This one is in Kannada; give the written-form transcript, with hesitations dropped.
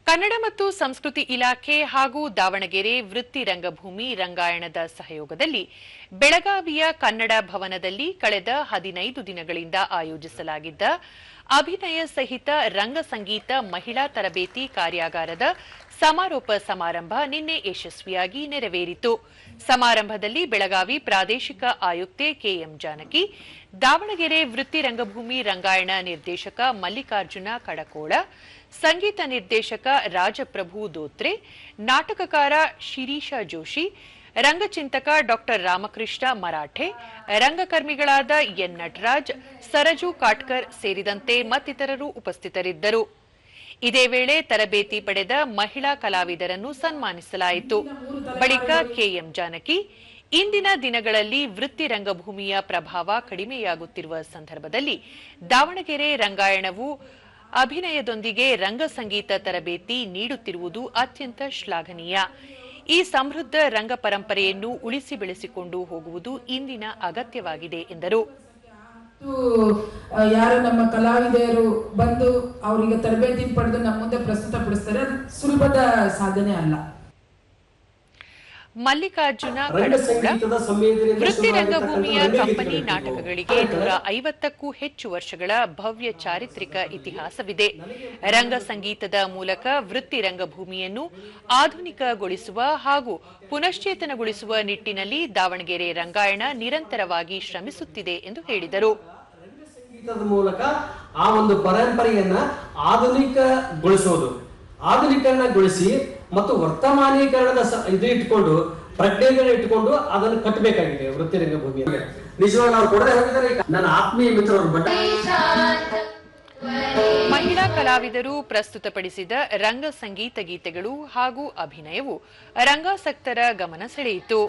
ಕನ್ನಡ ಮತ್ತು ಸಂಸ್ಕೃತಿ ಇಲಾಖೆ ಹಾಗೂ ದಾವಣಗೆರೆ ವೃತ್ತಿ ರಂಗಭೂಮಿ ರಂಗಾಯಣದ ಸಹಯೋಗದಲ್ಲಿ ಬೆಳಗಾವಿಯ ಕನ್ನಡ ಭವನದಲ್ಲಿ ಕಳೆದ 15 ದಿನಗಳಿಂದ ಆಯೋಜಿಸಲಾಗಿದ್ದ ಅಭಿನಯ ಸಹಿತ ರಂಗ ಸಂಗೀತ ಮಹಿಳಾ ತರಬೇತಿ ಕಾರ್ಯಾಗಾರದ ಸಮಾರೋಪ ಸಮಾರಂಭ ನಿನ್ನೆ ಯಶಸ್ವಿಯಾಗಿ ನೆರವೇರಿತು. ಸಮಾರಂಭದಲ್ಲಿ ಬೆಳಗಾವಿ ಪ್ರಾದೇಶಿಕ ಆಯುಕ್ತೆ ಕೆಎಂ ಜಾನಕಿ, ದಾವಣಗೆರೆ ವೃತ್ತಿ ರಂಗಭೂಮಿ ರಂಗಾಯಣ ನಿರ್ದೇಶಕ ಮಲ್ಲಿಕಾರ್ಜುನ ಕಡಕೋಳ, ಸಂಗೀತ ನಿರ್ದೇಶಕ ರಾಜಪ್ರಭು ದೋತ್ರೆ, ನಾಟಕಕಾರ ಶಿರೀಷ ಜೋಶಿ, ರಂಗಚಿಂತಕ ಡಾ ರಾಮಕೃಷ್ಣ ಮರಾಠೆ, ರಂಗಕರ್ಮಿಗಳಾದ ಎನ್ ನಟರಾಜ್, ಸರಜು ಕಾಟ್ಕರ್ ಸೇರಿದಂತೆ ಮತ್ತಿತರರು ಉಪಸ್ಥಿತರಿದ್ದರು. ಇದೇ ವೇಳೆ ತರಬೇತಿ ಪಡೆದ ಮಹಿಳಾ ಕಲಾವಿದರನ್ನು ಸನ್ಮಾನಿಸಲಾಯಿತು. ಬಳಿಕ ಕೆಎಂ ಜಾನಕಿ, ಇಂದಿನ ದಿನಗಳಲ್ಲಿ ವೃತ್ತಿ ರಂಗಭೂಮಿಯ ಪ್ರಭಾವ ಕಡಿಮೆಯಾಗುತ್ತಿರುವ ಸಂದರ್ಭದಲ್ಲಿ ದಾವಣಗೆರೆ ರಂಗಾಯಣವು ಅಭಿನಯದೊಂದಿಗೆ ರಂಗ ಸಂಗೀತ ತರಬೇತಿ ನೀಡುತ್ತಿರುವುದು ಅತ್ಯಂತ ಶ್ಲಾಘನೀಯ. ಈ ಸಮೃದ್ಧ ರಂಗ ಪರಂಪರೆಯನ್ನು ಉಳಿಸಿ ಬೆಳೆಸಿಕೊಂಡು ಹೋಗುವುದು ಇಂದಿನ ಅಗತ್ಯವಾಗಿದೆ ಎಂದರು. ಯಾರು ನಮ್ಮ ಕಲಾವಿದರು ಬಂದು ಅವರಿಗೆ ತರಬೇತಿ ಪಡೆದು ನಮ್ಮ ಮುಂದೆ ಪ್ರಸ್ತುತಪಡಿಸ್ತಾರೆ, ಅದು ಸುಲಭದ ಸಾಧನೆ ಅಲ್ಲ. ಮಲ್ಲಿಕಾರ್ಜುನ ಕಡಕೋಳ, ವೃತ್ತಿ ರಂಗಭೂಮಿಯ ಕಂಪನಿ ನಾಟಕಗಳಿಗೆ 150ಕ್ಕೂ ಹೆಚ್ಚು ವರ್ಷಗಳ ಭವ್ಯ ಚಾರಿತ್ರಿಕ ಇತಿಹಾಸವಿದೆ. ರಂಗ ಸಂಗೀತದ ಮೂಲಕ ವೃತ್ತಿ ರಂಗಭೂಮಿಯನ್ನು ಆಧುನಿಕಗೊಳಿಸುವ ಹಾಗೂ ಪುನಶ್ಚೇತನಗೊಳಿಸುವ ನಿಟ್ಟಿನಲ್ಲಿ ದಾವಣಗೆರೆ ರಂಗಾಯಣ ನಿರಂತರವಾಗಿ ಶ್ರಮಿಸುತ್ತಿದೆ ಎಂದು ಹೇಳಿದರು. ಸಂಗೀತದ ಮೂಲಕ ಆ ಒಂದು ಪರಂಪರೆಯನ್ನ ಆಧುನೀಕರಣಗೊಳಿಸಿ ಮತ್ತು ವರ್ತಮಾನೀಕರಣದ ಇದು ಇಟ್ಕೊಂಡು ಪ್ರಜ್ಞೆಗಳನ್ನ ಇಟ್ಕೊಂಡು ಅದನ್ನು ಕಟ್ಟಬೇಕಾಗಿದೆ ವೃತ್ತಿ ರಂಗಭೂಮಿಯಲ್ಲಿ. ನಿಜವಾಗಿ ನಾವು ಕೊಡದೆ ಹೋಗಿದ್ದಾರೆ. ನನ್ನ ಆತ್ಮೀಯ ಮಿತ್ರರು ಮಹಿಳಾ ಕಲಾವಿದರು ಪ್ರಸ್ತುತಪಡಿಸಿದ ರಂಗ ಸಂಗೀತ ಗೀತೆಗಳು ಹಾಗೂ ಅಭಿನಯವು ರಂಗಾಸಕ್ತರ ಗಮನ ಸೆಳೆಯಿತು.